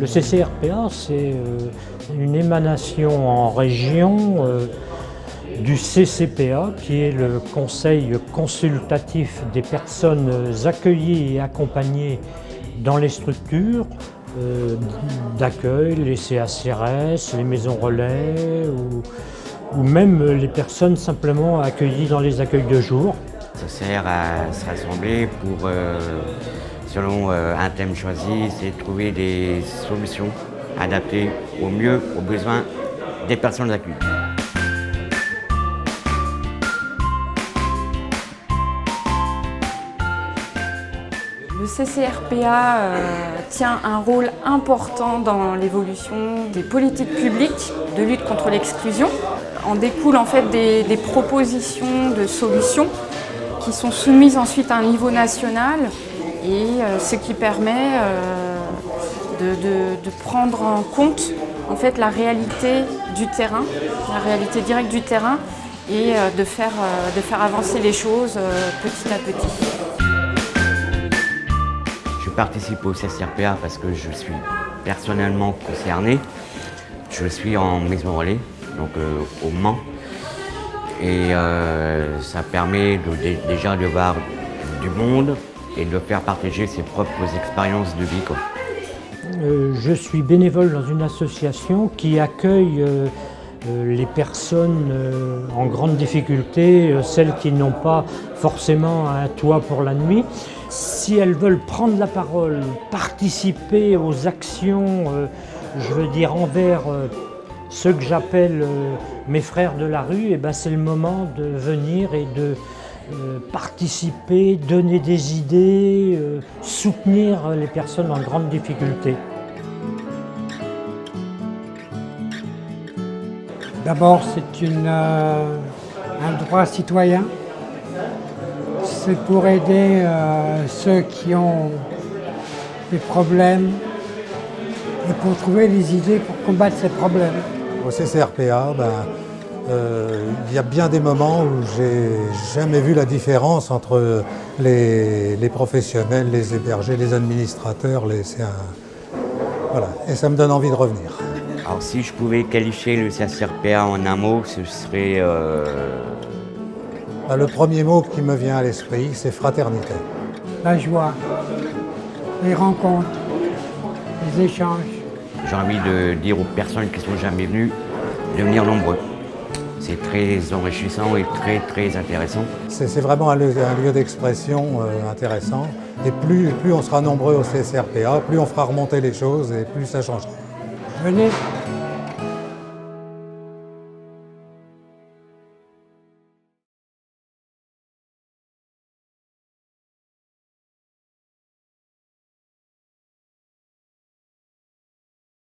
CCRPA, c'est une émanation en région du CCPA, qui est le Conseil consultatif des personnes accueillies et accompagnées dans les structures d'accueil, les CACRS, les maisons relais ou même les personnes simplement accueillies dans les accueils de jour. Ça sert à se rassembler pour, selon un thème choisi, c'est de trouver des solutions adaptées au mieux aux besoins des personnes accueillies. Le CCRPA tient un rôle important dans l'évolution des politiques publiques de lutte contre l'exclusion. En découlent en fait des propositions de solutions qui sont soumises ensuite à un niveau national et ce qui permet de prendre en compte en fait la réalité du terrain, la réalité directe du terrain et de faire avancer les choses petit à petit. Je participe au CCRPA parce que je suis personnellement concerné. Je suis en maison relais, donc au Mans. Et ça permet déjà de voir du monde et de faire partager ses propres expériences de vie, quoi. Je suis bénévole dans une association qui accueille les personnes en grande difficulté, celles qui n'ont pas forcément un toit pour la nuit. Si elles veulent prendre la parole, participer aux actions, je veux dire envers ceux que j'appelle mes frères de la rue, et ben c'est le moment de venir et de participer, donner des idées, soutenir les personnes en grande difficulté. D'abord, c'est un droit citoyen. C'est pour aider ceux qui ont des problèmes et pour trouver des idées pour combattre ces problèmes. Au CCRPA, il y a bien des moments où j'ai jamais vu la différence entre les professionnels, les hébergés, les administrateurs. Voilà. Et ça me donne envie de revenir. Alors si je pouvais qualifier le CCRPA en un mot, ce serait... Le premier mot qui me vient à l'esprit, c'est fraternité. La joie, les rencontres, les échanges. J'ai envie de dire aux personnes qui ne sont jamais venues de venir nombreux. C'est très enrichissant et très très intéressant. C'est vraiment un lieu d'expression intéressant. Et plus on sera nombreux au CCRPA, plus on fera remonter les choses et plus ça changera. Venez.